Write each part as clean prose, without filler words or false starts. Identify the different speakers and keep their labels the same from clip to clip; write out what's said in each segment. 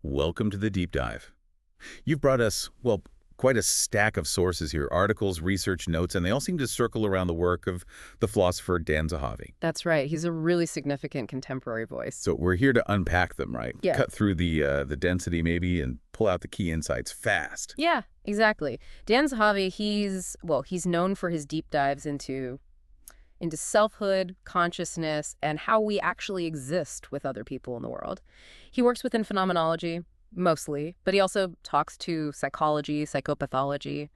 Speaker 1: Welcome to the deep dive. You've brought us, well, quite a stack of sources here, articles, research notes, and they all seem to circle around the work of the philosopher Dan Zahavi.
Speaker 2: That's right. He's a really significant contemporary voice.
Speaker 1: So we're here to unpack them, right?
Speaker 2: Yeah.
Speaker 1: Cut through the density maybe and pull out the key insights fast.
Speaker 2: Yeah, exactly. Dan Zahavi, he's known for his deep dives into selfhood, consciousness, and how we actually exist with other people in the world. He works within phenomenology, mostly, but he also talks to psychology, psychopathology,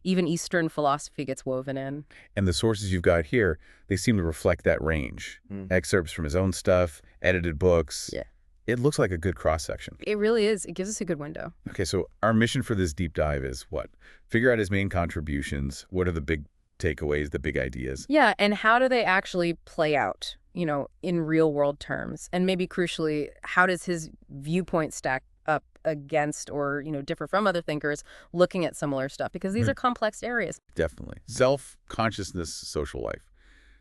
Speaker 2: even Eastern philosophy gets woven in.
Speaker 1: And the sources you've got here, they seem to reflect that range. Excerpts from his own stuff, edited books.
Speaker 2: Yeah.
Speaker 1: It looks like a good cross-section.
Speaker 2: It really is. It gives us a good window.
Speaker 1: Okay, so our mission for this deep dive is what? Figure out his main contributions. What are the big takeaways, the big ideas?
Speaker 2: Yeah, and how do they actually play out, in real-world terms? And maybe crucially, how does his viewpoint stack up against or, differ from other thinkers looking at similar stuff? Because these are complex areas.
Speaker 1: Definitely. Self-consciousness, social life.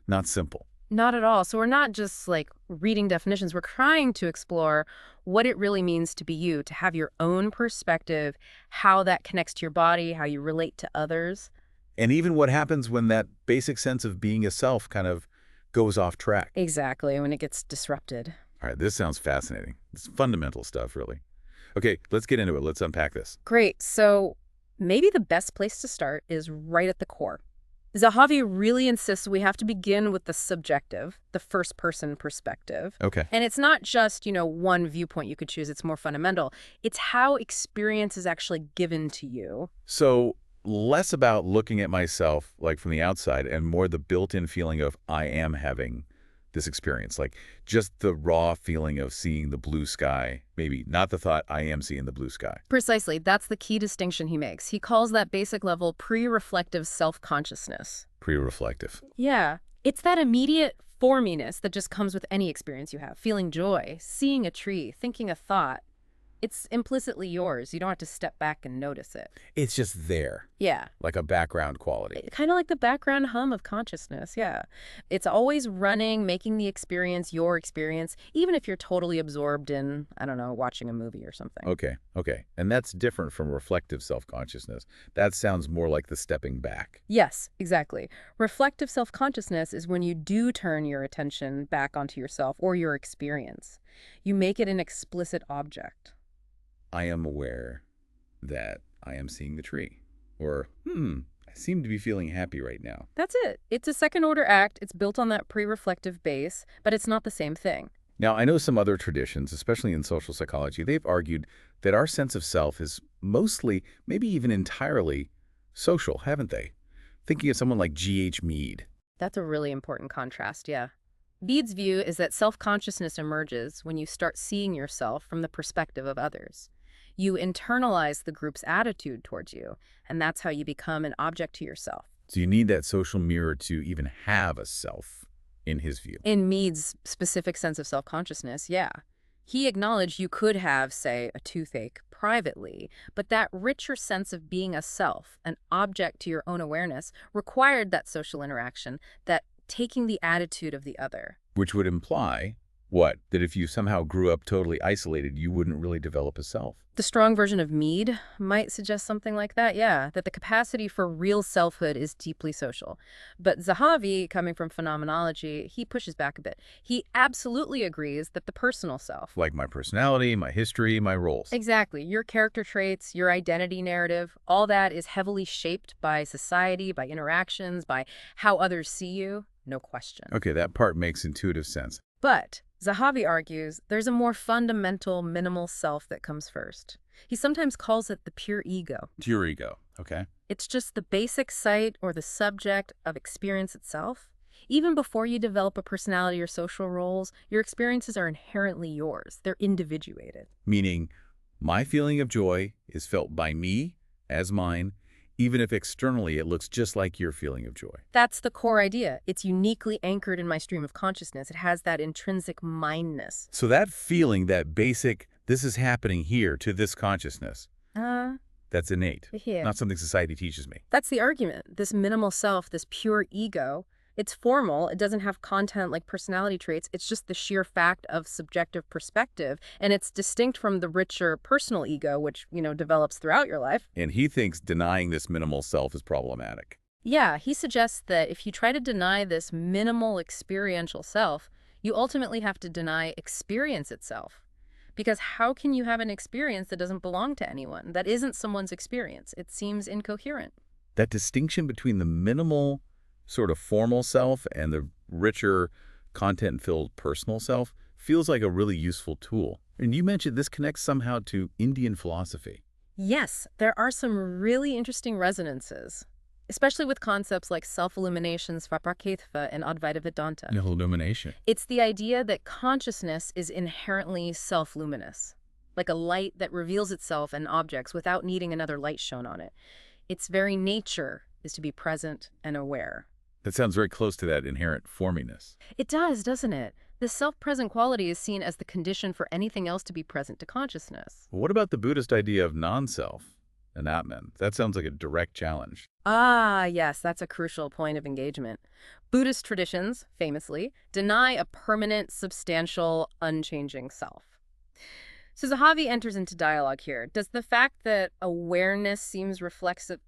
Speaker 1: Not simple.
Speaker 2: Not at all. So we're not just reading definitions. We're trying to explore what it really means to be you, to have your own perspective, how that connects to your body, how you relate to others.
Speaker 1: And even what happens when that basic sense of being a self kind of goes off track.
Speaker 2: Exactly, when it gets disrupted.
Speaker 1: All right, this sounds fascinating. It's fundamental stuff, really. Okay, let's get into it. Let's unpack this.
Speaker 2: Great. So maybe the best place to start is right at the core. Zahavi really insists we have to begin with the subjective, the first-person perspective.
Speaker 1: Okay.
Speaker 2: And it's not just, one viewpoint you could choose. It's more fundamental. It's how experience is actually given to you.
Speaker 1: So less about looking at myself from the outside and more the built-in feeling of I am having this experience, just the raw feeling of seeing the blue sky, maybe not the thought I am seeing the blue sky.
Speaker 2: Precisely. That's the key distinction he makes. He calls that basic level pre-reflective self-consciousness.
Speaker 1: Pre-reflective.
Speaker 2: Yeah. It's that immediate forminess that just comes with any experience you have. Feeling joy, seeing a tree, thinking a thought. It's implicitly yours. You don't have to step back and notice it.
Speaker 1: It's just there.
Speaker 2: Yeah.
Speaker 1: Like a background quality.
Speaker 2: Kind of like the background hum of consciousness, yeah. It's always running, making the experience your experience, even if you're totally absorbed in, I don't know, watching a movie or something.
Speaker 1: Okay. And that's different from reflective self-consciousness. That sounds more like the stepping back.
Speaker 2: Yes, exactly. Reflective self-consciousness is when you do turn your attention back onto yourself or your experience. You make it an explicit object.
Speaker 1: I am aware that I am seeing the tree. Or, I seem to be feeling happy right now.
Speaker 2: That's it. It's a second-order act. It's built on that pre-reflective base, but it's not the same thing.
Speaker 1: Now, I know some other traditions, especially in social psychology, they've argued that our sense of self is mostly, maybe even entirely, social, haven't they? Thinking of someone like G.H. Mead.
Speaker 2: That's a really important contrast, yeah. Mead's view is that self-consciousness emerges when you start seeing yourself from the perspective of others. You internalize the group's attitude towards you, and that's how you become an object to yourself.
Speaker 1: So you need that social mirror to even have a self, in his view.
Speaker 2: In Mead's specific sense of self-consciousness, yeah. He acknowledged you could have, say, a toothache privately, but that richer sense of being a self, an object to your own awareness, required that social interaction, that taking the attitude of the other.
Speaker 1: Which would imply, what? That if you somehow grew up totally isolated, you wouldn't really develop a self.
Speaker 2: The strong version of Mead might suggest something like that, yeah, that the capacity for real selfhood is deeply social. But Zahavi, coming from phenomenology, he pushes back a bit. He absolutely agrees that the personal self,
Speaker 1: Like my personality, my history, my roles.
Speaker 2: exactly, your character traits, your identity narrative, all that is heavily shaped by society, by interactions, by how others see you, no question.
Speaker 1: Okay, that part makes intuitive sense.
Speaker 2: But Zahavi argues there's a more fundamental, minimal self that comes first. He sometimes calls it the pure ego.
Speaker 1: Pure ego, okay?
Speaker 2: It's just the basic site or the subject of experience itself. Even before you develop a personality or social roles, your experiences are inherently yours. They're individuated.
Speaker 1: Meaning, my feeling of joy is felt by me as mine, even if externally it looks just like your feeling of joy.
Speaker 2: That's the core idea. It's uniquely anchored in my stream of consciousness. It has that intrinsic mindness.
Speaker 1: So that feeling, that basic, this is happening here to this consciousness, that's innate,
Speaker 2: Yeah.
Speaker 1: not something society teaches me.
Speaker 2: That's the argument. This minimal self, this pure ego, It's formal. It doesn't have content like personality traits. It's just the sheer fact of subjective perspective. And it's distinct from the richer personal ego, which, develops throughout your life.
Speaker 1: And he thinks denying this minimal self is problematic.
Speaker 2: Yeah, he suggests that if you try to deny this minimal experiential self, you ultimately have to deny experience itself. Because how can you have an experience that doesn't belong to anyone, that isn't someone's experience? It seems incoherent.
Speaker 1: That distinction between the minimal, sort of formal self and the richer, content-filled personal self feels like a really useful tool. And you mentioned this connects somehow to Indian philosophy.
Speaker 2: Yes, there are some really interesting resonances, especially with concepts like self-illumination, svapraketva, and Advaita Vedanta.
Speaker 1: Illumination.
Speaker 2: It's the idea that consciousness is inherently self-luminous, like a light that reveals itself in objects without needing another light shone on it. Its very nature is to be present and aware.
Speaker 1: That sounds very close to that inherent forminess.
Speaker 2: It does, doesn't it? The self-present quality is seen as the condition for anything else to be present to consciousness.
Speaker 1: What about the Buddhist idea of non-self, anātman? That sounds like a direct challenge.
Speaker 2: Ah, yes, that's a crucial point of engagement. Buddhist traditions, famously, deny a permanent, substantial, unchanging self. So Zahavi enters into dialogue here. Does the fact that awareness seems reflexive,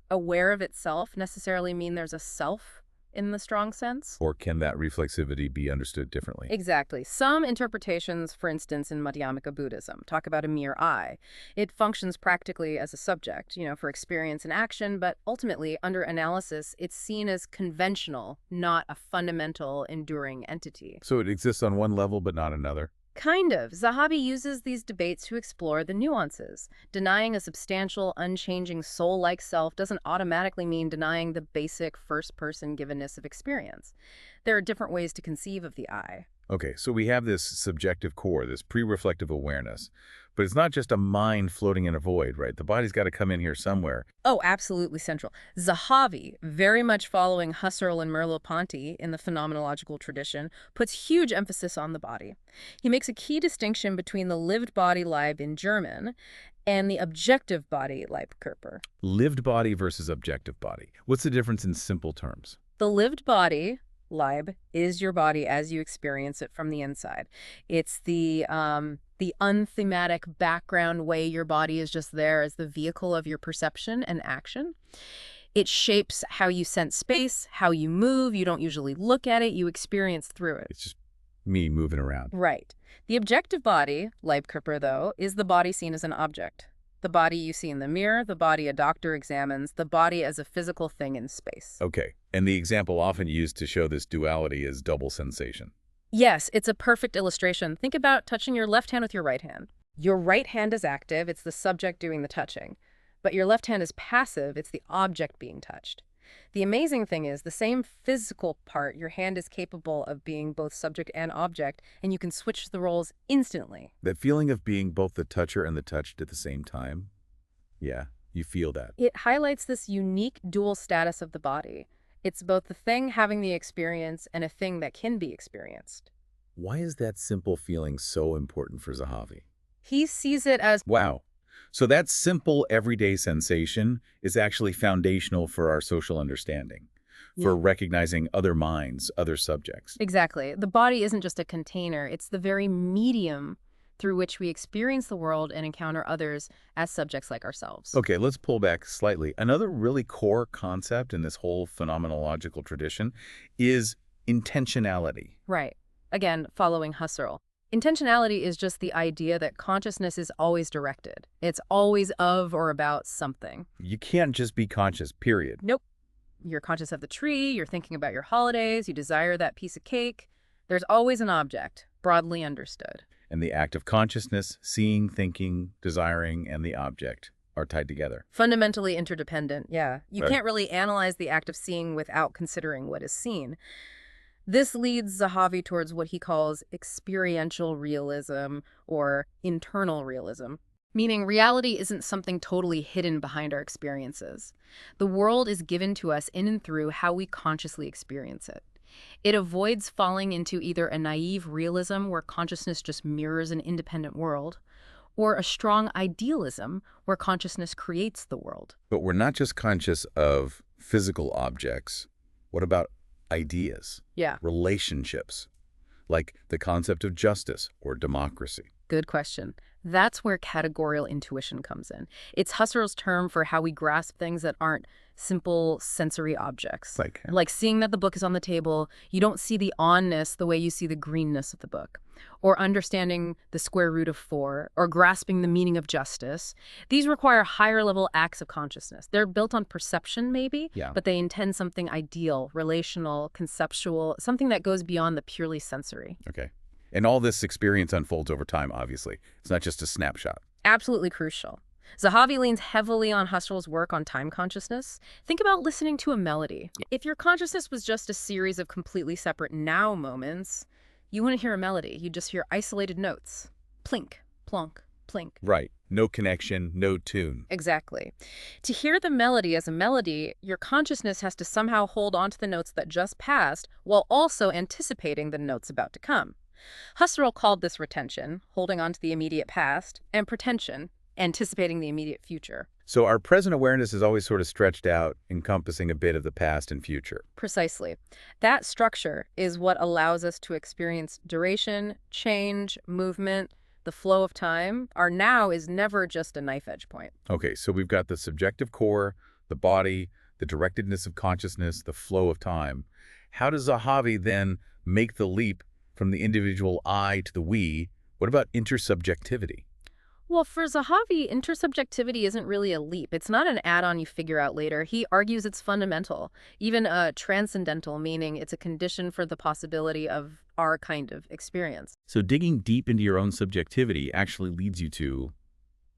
Speaker 2: aware of itself, necessarily mean there's a self in the strong sense?
Speaker 1: Or can that reflexivity be understood differently?
Speaker 2: Exactly. Some interpretations, for instance, in Madhyamaka Buddhism, talk about a mere I. It functions practically as a subject, for experience and action, but ultimately, under analysis, it's seen as conventional, not a fundamental, enduring entity.
Speaker 1: So it exists on one level but not another?
Speaker 2: Kind of. Zahavi uses these debates to explore the nuances. Denying a substantial, unchanging soul-like self doesn't automatically mean denying the basic first-person givenness of experience. There are different ways to conceive of the I.
Speaker 1: Okay, so we have this subjective core, this pre-reflective awareness. But it's not just a mind floating in a void, right? The body's got to come in here somewhere.
Speaker 2: Oh, absolutely central. Zahavi, very much following Husserl and Merleau-Ponty in the phenomenological tradition, puts huge emphasis on the body. He makes a key distinction between the lived body Leib in German and the objective body Leibkörper.
Speaker 1: Lived body versus objective body. What's the difference in simple terms?
Speaker 2: The lived body, Leib, is your body as you experience it from the inside. It's the unthematic background way your body is just there as the vehicle of your perception and action. It shapes how you sense space, how you move. You don't usually look at it, you experience through it.
Speaker 1: It's just me moving around.
Speaker 2: Right. The objective body, Leibkörper, though, is the body seen as an object. The body you see in the mirror, the body a doctor examines, the body as a physical thing in space.
Speaker 1: Okay, and the example often used to show this duality is double sensation.
Speaker 2: Yes, it's a perfect illustration. Think about touching your left hand with your right hand. Your right hand is active, it's the subject doing the touching. But your left hand is passive, it's the object being touched. The amazing thing is, the same physical part, your hand is capable of being both subject and object, and you can switch the roles instantly.
Speaker 1: That feeling of being both the toucher and the touched at the same time? Yeah, you feel that.
Speaker 2: It highlights this unique dual status of the body. It's both the thing having the experience and a thing that can be experienced.
Speaker 1: Why is that simple feeling so important for Zahavi?
Speaker 2: He sees it as...
Speaker 1: Wow. So that simple everyday sensation is actually foundational for our social understanding, for recognizing other minds, other subjects.
Speaker 2: Exactly. The body isn't just a container, it's the very medium through which we experience the world and encounter others as subjects like ourselves.
Speaker 1: Okay, let's pull back slightly. Another really core concept in this whole phenomenological tradition is intentionality.
Speaker 2: Right. Again, following Husserl. Intentionality is just the idea that consciousness is always directed. It's always of or about something.
Speaker 1: You can't just be conscious, period.
Speaker 2: Nope. You're conscious of the tree, you're thinking about your holidays, you desire that piece of cake. There's always an object, broadly understood.
Speaker 1: And the act of consciousness, seeing, thinking, desiring, and the object are tied together.
Speaker 2: Fundamentally interdependent, yeah. You
Speaker 1: Right.
Speaker 2: can't really analyze the act of seeing without considering what is seen. This leads Zahavi towards what he calls experiential realism or internal realism, meaning reality isn't something totally hidden behind our experiences. The world is given to us in and through how we consciously experience it. It avoids falling into either a naive realism where consciousness just mirrors an independent world, or a strong idealism where consciousness creates the world.
Speaker 1: But we're not just conscious of physical objects. What about ideas,
Speaker 2: Yeah.
Speaker 1: relationships, like the concept of justice or democracy.
Speaker 2: Good question. That's where categorial intuition comes in. It's Husserl's term for how we grasp things that aren't simple sensory objects. Like seeing that the book is on the table, you don't see the onness the way you see the greenness of the book. Or understanding the square root of 4, or grasping the meaning of justice. These require higher-level acts of consciousness. They're built on perception, maybe, but they intend something ideal, relational, conceptual, something that goes beyond the purely sensory.
Speaker 1: Okay. And all this experience unfolds over time, obviously. It's not just a snapshot.
Speaker 2: Absolutely crucial. Zahavi leans heavily on Husserl's work on time consciousness. Think about listening to a melody. If your consciousness was just a series of completely separate now moments, you wouldn't hear a melody. You'd just hear isolated notes. Plink, plonk, plink.
Speaker 1: Right. No connection, no tune.
Speaker 2: Exactly. To hear the melody as a melody, your consciousness has to somehow hold on to the notes that just passed while also anticipating the notes about to come. Husserl called this retention, holding on to the immediate past, and protention, anticipating the immediate future.
Speaker 1: So our present awareness is always sort of stretched out, encompassing a bit of the past and future.
Speaker 2: Precisely. That structure is what allows us to experience duration, change, movement, the flow of time. Our now is never just a knife edge point.
Speaker 1: Okay, so we've got the subjective core, the body, the directedness of consciousness, the flow of time. How does Zahavi then make the leap from the individual I to the we? What about intersubjectivity?
Speaker 2: Well, for Zahavi, intersubjectivity isn't really a leap. It's not an add-on you figure out later. He argues it's fundamental, even transcendental, meaning it's a condition for the possibility of our kind of experience.
Speaker 1: So digging deep into your own subjectivity actually leads you to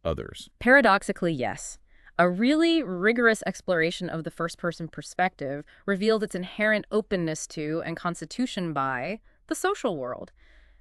Speaker 1: others.
Speaker 2: Paradoxically, yes. A really rigorous exploration of the first-person perspective revealed its inherent openness to and constitution by the social world.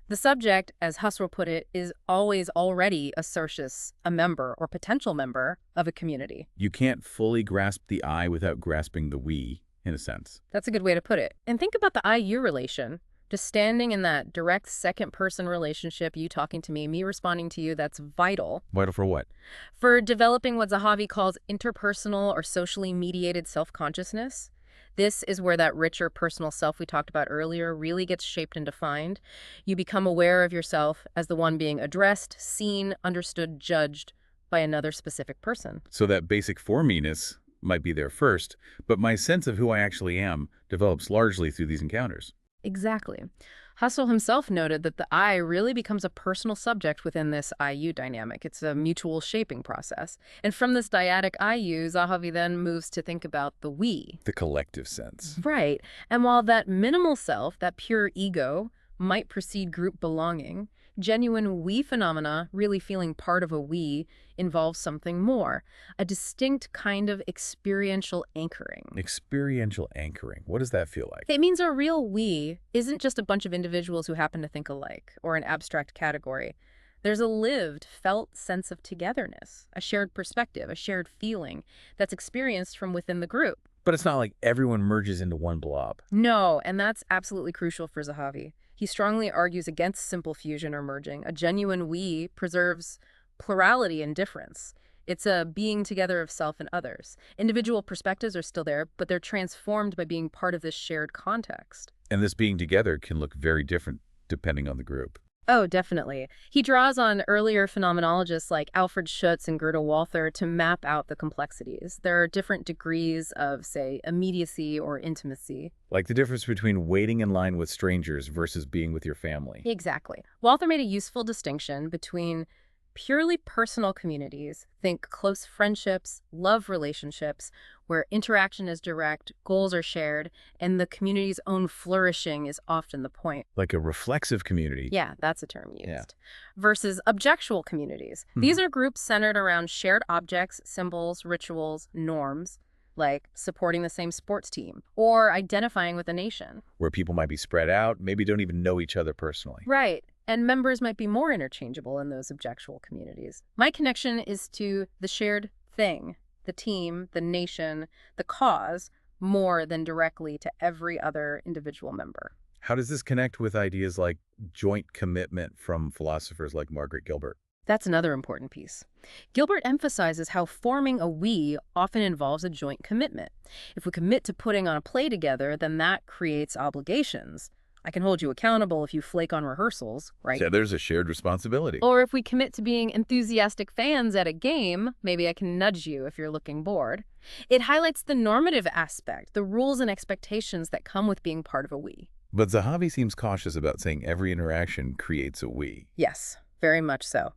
Speaker 2: The subject, as Husserl put it, is always already a socius, a member or potential member of a community.
Speaker 1: You can't fully grasp the I without grasping the we, in a sense.
Speaker 2: That's a good way to put it. And think about the I-you relation. Just standing in that direct second-person relationship, you talking to me responding to you, that's vital.
Speaker 1: Vital for what?
Speaker 2: For developing what Zahavi calls interpersonal or socially mediated self-consciousness. This is where that richer personal self we talked about earlier really gets shaped and defined. You become aware of yourself as the one being addressed, seen, understood, judged by another specific person.
Speaker 1: So that basic for-me-ness might be there first, but my sense of who I actually am develops largely through these encounters.
Speaker 2: Exactly. Husserl himself noted that the I really becomes a personal subject within this I-you dynamic. It's a mutual shaping process. And from this dyadic I-you, Zahavi then moves to think about the we.
Speaker 1: The collective sense.
Speaker 2: Right. And while that minimal self, that pure ego, might precede group belonging, genuine we phenomena, really feeling part of a we, involves something more, a distinct kind of experiential anchoring.
Speaker 1: Experiential anchoring. What does that feel like?
Speaker 2: It means a real we isn't just a bunch of individuals who happen to think alike, or an abstract category. There's a lived, felt sense of togetherness, a shared perspective, a shared feeling that's experienced from within the group.
Speaker 1: But it's not like everyone merges into one blob.
Speaker 2: No, and that's absolutely crucial for Zahavi. He strongly argues against simple fusion or merging. A genuine we preserves plurality and difference. It's a being together of self and others. Individual perspectives are still there, but they're transformed by being part of this shared context.
Speaker 1: And this being together can look very different depending on the group.
Speaker 2: Oh, definitely. He draws on earlier phenomenologists like Alfred Schutz and Gerda Walther to map out the complexities. There are different degrees of, say, immediacy or intimacy.
Speaker 1: Like the difference between waiting in line with strangers versus being with your family.
Speaker 2: Exactly. Walther made a useful distinction between purely personal communities, think close friendships, love relationships, where interaction is direct, goals are shared, and the community's own flourishing is often the point.
Speaker 1: Like a reflexive community.
Speaker 2: Yeah, that's a term used. Versus objectual communities. These are groups centered around shared objects, symbols, rituals, norms, like supporting the same sports team or identifying with a nation.
Speaker 1: Where people might be spread out, maybe don't even know each other personally.
Speaker 2: Right. And members might be more interchangeable in those objectual communities. My connection is to the shared thing, the team, the nation, the cause, more than directly to every other individual member.
Speaker 1: How does this connect with ideas like joint commitment from philosophers like Margaret Gilbert?
Speaker 2: That's another important piece. Gilbert emphasizes how forming a we often involves a joint commitment. If we commit to putting on a play together, then that creates obligations. I can hold you accountable if you flake on rehearsals, right?
Speaker 1: So there's a shared responsibility.
Speaker 2: Or if we commit to being enthusiastic fans at a game, maybe I can nudge you if you're looking bored. It highlights the normative aspect, the rules and expectations that come with being part of a we.
Speaker 1: But Zahavi seems cautious about saying every interaction creates a we.
Speaker 2: Yes, very much so.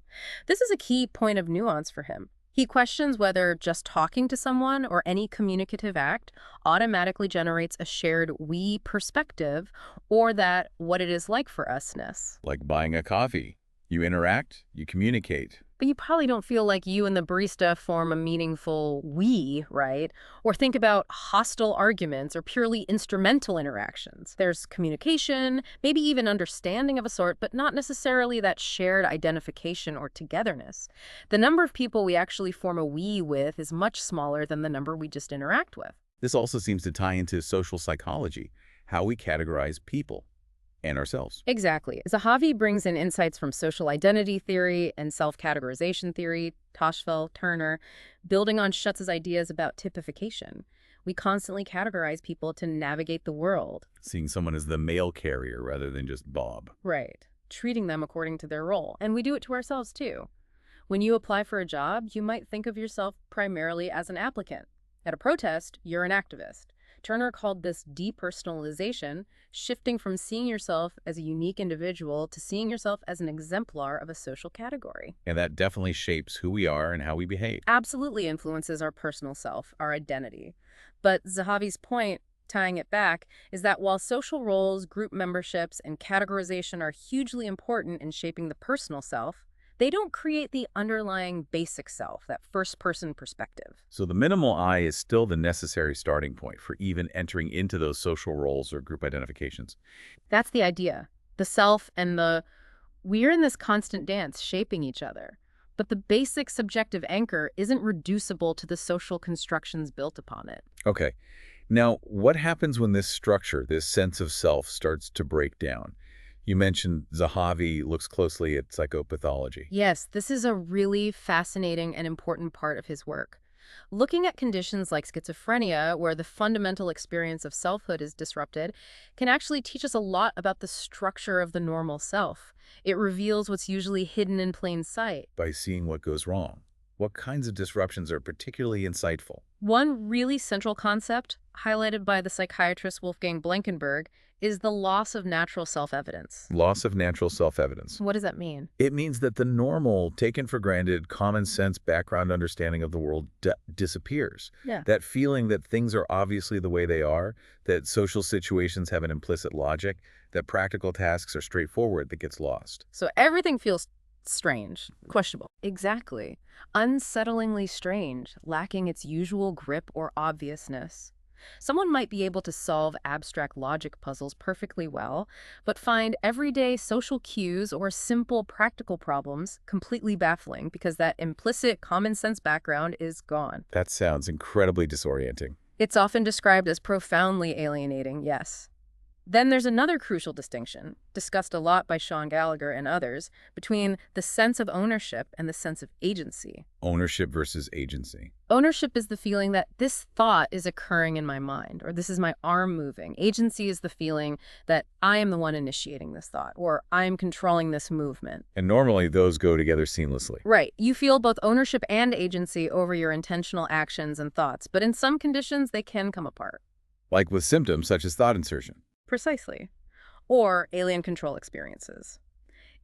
Speaker 2: This is a key point of nuance for him. He questions whether just talking to someone or any communicative act automatically generates a shared we perspective, or that what it is like for usness.
Speaker 1: Like buying a coffee. You interact, you communicate.
Speaker 2: But you probably don't feel like you and the barista form a meaningful we, right? Or think about hostile arguments or purely instrumental interactions. There's communication, maybe even understanding of a sort, but not necessarily that shared identification or togetherness. The number of people we actually form a we with is much smaller than the number we just interact with.
Speaker 1: This also seems to tie into social psychology, how we categorize people and ourselves.
Speaker 2: Exactly. Zahavi brings in insights from social identity theory and self-categorization theory, Toshfeld, Turner, building on Schutz's ideas about typification. We constantly categorize people to navigate the world.
Speaker 1: Seeing someone as the mail carrier rather than just Bob.
Speaker 2: Right. Treating them according to their role. And we do it to ourselves, too. When you apply for a job, you might think of yourself primarily as an applicant. At a protest, you're an activist. Turner called this depersonalization, shifting from seeing yourself as a unique individual to seeing yourself as an exemplar of a social category.
Speaker 1: And that definitely shapes who we are and how we behave.
Speaker 2: Absolutely influences our personal self, our identity. But Zahavi's point, tying it back, is that while social roles, group memberships, and categorization are hugely important in shaping the personal self, they don't create the underlying basic self, that first-person perspective.
Speaker 1: So the minimal I is still the necessary starting point for even entering into those social roles or group identifications.
Speaker 2: That's the idea. The self and the we're in this constant dance, shaping each other. But the basic subjective anchor isn't reducible to the social constructions built upon it.
Speaker 1: Okay. Now, what happens when this structure, this sense of self, starts to break down? You mentioned Zahavi looks closely at psychopathology.
Speaker 2: Yes, this is a really fascinating and important part of his work. Looking at conditions like schizophrenia, where the fundamental experience of selfhood is disrupted, can actually teach us a lot about the structure of the normal self. It reveals what's usually hidden in plain sight.
Speaker 1: By seeing what goes wrong, what kinds of disruptions are particularly insightful?
Speaker 2: One really central concept, highlighted by the psychiatrist Wolfgang Blankenberg, is the loss of natural self-evidence.
Speaker 1: Loss of natural self-evidence.
Speaker 2: What does that mean?
Speaker 1: It means that the normal, taken for granted, common sense background understanding of the world disappears.
Speaker 2: Yeah.
Speaker 1: That feeling that things are obviously the way they are, that social situations have an implicit logic, that practical tasks are straightforward, that gets lost.
Speaker 2: So everything feels strange, questionable. Exactly. Unsettlingly strange, lacking its usual grip or obviousness. Someone might be able to solve abstract logic puzzles perfectly well, but find everyday social cues or simple practical problems completely baffling because that implicit common sense background is gone.
Speaker 1: That sounds incredibly disorienting.
Speaker 2: It's often described as profoundly alienating, yes. Then there's another crucial distinction, discussed a lot by Sean Gallagher and others, between the sense of ownership and the sense of agency.
Speaker 1: Ownership versus agency.
Speaker 2: Ownership is the feeling that this thought is occurring in my mind, or this is my arm moving. Agency is the feeling that I am the one initiating this thought, or I am controlling this movement.
Speaker 1: And normally those go together seamlessly.
Speaker 2: Right. You feel both ownership and agency over your intentional actions and thoughts, but in some conditions they can come apart.
Speaker 1: Like with symptoms such as thought insertion.
Speaker 2: Precisely. Or alien control experiences.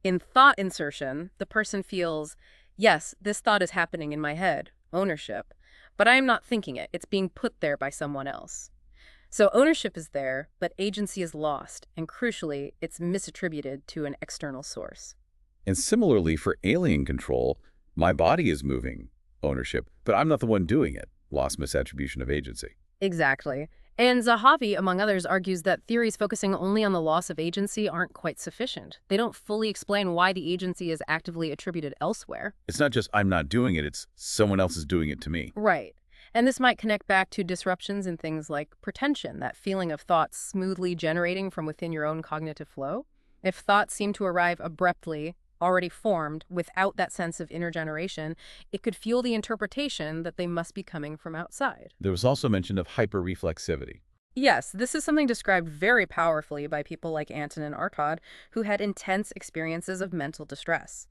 Speaker 2: In thought insertion, the person feels, yes, this thought is happening in my head, ownership, but I am not thinking it. It's being put there by someone else. So ownership is there, but agency is lost, and crucially, it's misattributed to an external source.
Speaker 1: And similarly for alien control, my body is moving, ownership, but I'm not the one doing it, lost misattribution of agency.
Speaker 2: Exactly. And Zahavi, among others, argues that theories focusing only on the loss of agency aren't quite sufficient. They don't fully explain why the agency is actively attributed elsewhere.
Speaker 1: It's not just I'm not doing it, it's someone else is doing it to me.
Speaker 2: Right. And this might connect back to disruptions in things like protention, that feeling of thoughts smoothly generating from within your own cognitive flow. If thoughts seem to arrive abruptly, already formed without that sense of intergeneration, it could fuel the interpretation that they must be coming from outside.
Speaker 1: There was also mention of hyper-reflexivity.
Speaker 2: Yes, this is something described very powerfully by people like Anton and Artaud, who had intense experiences of mental distress.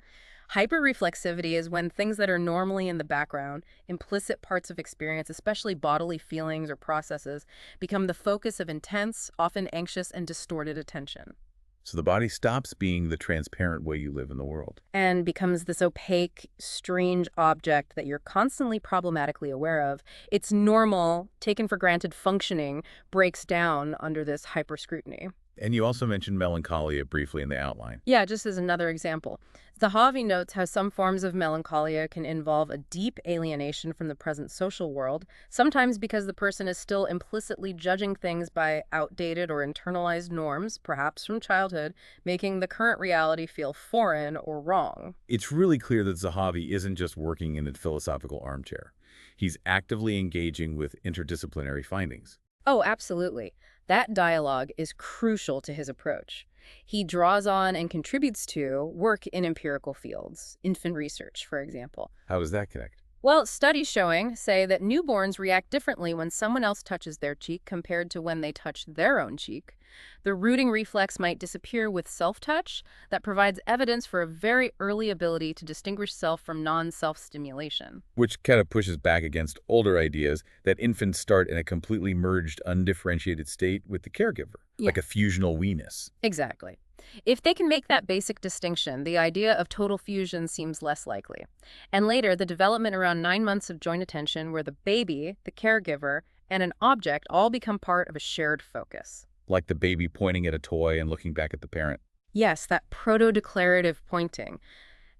Speaker 2: Hyperreflexivity is when things that are normally in the background, implicit parts of experience, especially bodily feelings or processes, become the focus of intense, often anxious and distorted attention.
Speaker 1: So the body stops being the transparent way you live in the world.
Speaker 2: And becomes this opaque, strange object that you're constantly problematically aware of. Its normal, taken for granted functioning breaks down under this hyperscrutiny.
Speaker 1: And you also mentioned melancholia briefly in the outline.
Speaker 2: Yeah, just as another example. Zahavi notes how some forms of melancholia can involve a deep alienation from the present social world, sometimes because the person is still implicitly judging things by outdated or internalized norms, perhaps from childhood, making the current reality feel foreign or wrong.
Speaker 1: It's really clear that Zahavi isn't just working in a philosophical armchair. He's actively engaging with interdisciplinary findings.
Speaker 2: Oh, absolutely. That dialogue is crucial to his approach. He draws on and contributes to work in empirical fields, infant research, for example.
Speaker 1: How does that connect?
Speaker 2: Well, studies say that newborns react differently when someone else touches their cheek compared to when they touch their own cheek. The rooting reflex might disappear with self-touch. That provides evidence for a very early ability to distinguish self from non-self stimulation.
Speaker 1: Which kind of pushes back against older ideas that infants start in a completely merged, undifferentiated state with the caregiver, like a fusional we-ness.
Speaker 2: Exactly. If they can make that basic distinction, the idea of total fusion seems less likely. And later, the development around 9 months of joint attention where the baby, the caregiver, and an object all become part of a shared focus.
Speaker 1: Like the baby pointing at a toy and looking back at the parent.
Speaker 2: Yes, that proto-declarative pointing.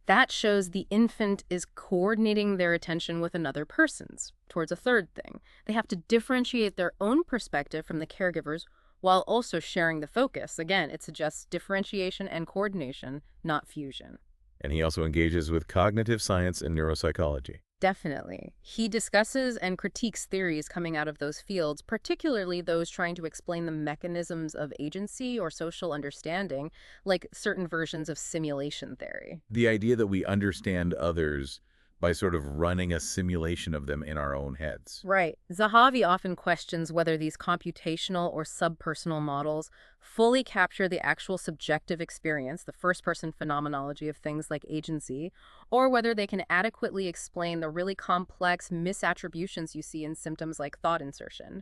Speaker 2: That shows the infant is coordinating their attention with another person's, towards a third thing. They have to differentiate their own perspective from the caregiver's while also sharing the focus. Again, it suggests differentiation and coordination, not fusion.
Speaker 1: And he also engages with cognitive science and neuropsychology.
Speaker 2: Definitely. He discusses and critiques theories coming out of those fields, particularly those trying to explain the mechanisms of agency or social understanding, like certain versions of simulation theory.
Speaker 1: The idea that we understand others by sort of running a simulation of them in our own heads.
Speaker 2: Right. Zahavi often questions whether these computational or subpersonal models fully capture the actual subjective experience, the first-person phenomenology of things like agency, or whether they can adequately explain the really complex misattributions you see in symptoms like thought insertion.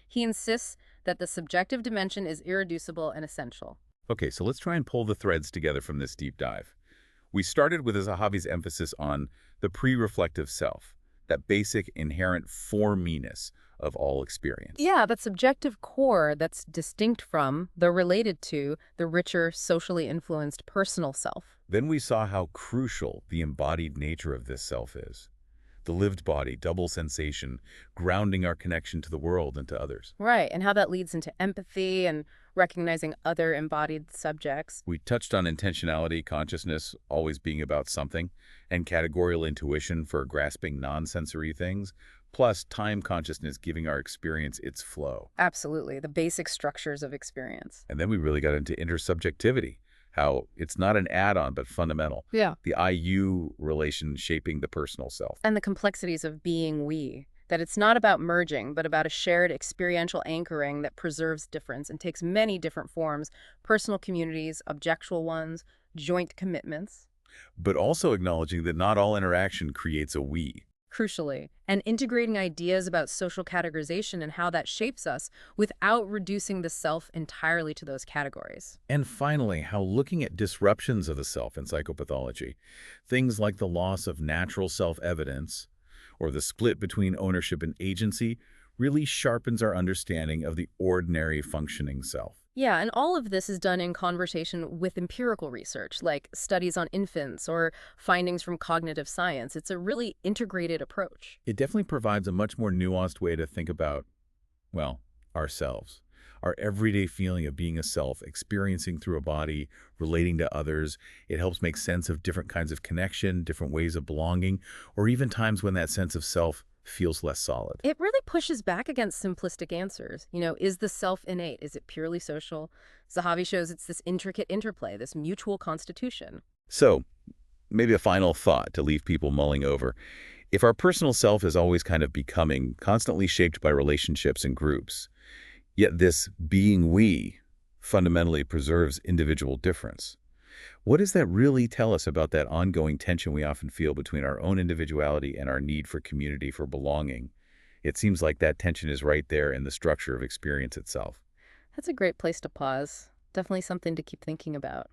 Speaker 2: He insists that the subjective dimension is irreducible and essential.
Speaker 1: Okay, so let's try and pull the threads together from this deep dive. We started with Zahavi's emphasis on the pre-reflective self, that basic inherent for-me-ness of all experience.
Speaker 2: Yeah, that subjective core that's distinct from, though related to, the richer, socially influenced personal self.
Speaker 1: Then we saw how crucial the embodied nature of this self is. The lived body, double sensation, grounding our connection to the world and to others.
Speaker 2: Right, and how that leads into empathy and recognizing other embodied subjects.
Speaker 1: We touched on intentionality, consciousness always being about something, and categorial intuition for grasping non-sensory things, plus time consciousness giving our experience its flow.
Speaker 2: Absolutely, the basic structures of experience.
Speaker 1: And then we really got into intersubjectivity, how it's not an add-on but fundamental.
Speaker 2: Yeah.
Speaker 1: The I-you relation shaping the personal self.
Speaker 2: And the complexities of being we. That it's not about merging, but about a shared experiential anchoring that preserves difference and takes many different forms, personal communities, objectual ones, joint commitments.
Speaker 1: But also acknowledging that not all interaction creates a we.
Speaker 2: Crucially, and integrating ideas about social categorization and how that shapes us without reducing the self entirely to those categories.
Speaker 1: And finally, how looking at disruptions of the self in psychopathology, things like the loss of natural self-evidence, or the split between ownership and agency, really sharpens our understanding of the ordinary functioning self.
Speaker 2: Yeah, and all of this is done in conversation with empirical research, like studies on infants or findings from cognitive science. It's a really integrated approach.
Speaker 1: It definitely provides a much more nuanced way to think about, well, ourselves. Our everyday feeling of being a self, experiencing through a body, relating to others. It helps make sense of different kinds of connection, different ways of belonging, or even times when that sense of self feels less solid.
Speaker 2: It really pushes back against simplistic answers. Is the self innate? Is it purely social? Zahavi shows it's this intricate interplay, this mutual constitution.
Speaker 1: So, maybe a final thought to leave people mulling over. If our personal self is always kind of becoming, constantly shaped by relationships and groups, yet this being we fundamentally preserves individual difference, what does that really tell us about that ongoing tension we often feel between our own individuality and our need for community, for belonging? It seems like that tension is right there in the structure of experience itself.
Speaker 2: That's a great place to pause. Definitely something to keep thinking about.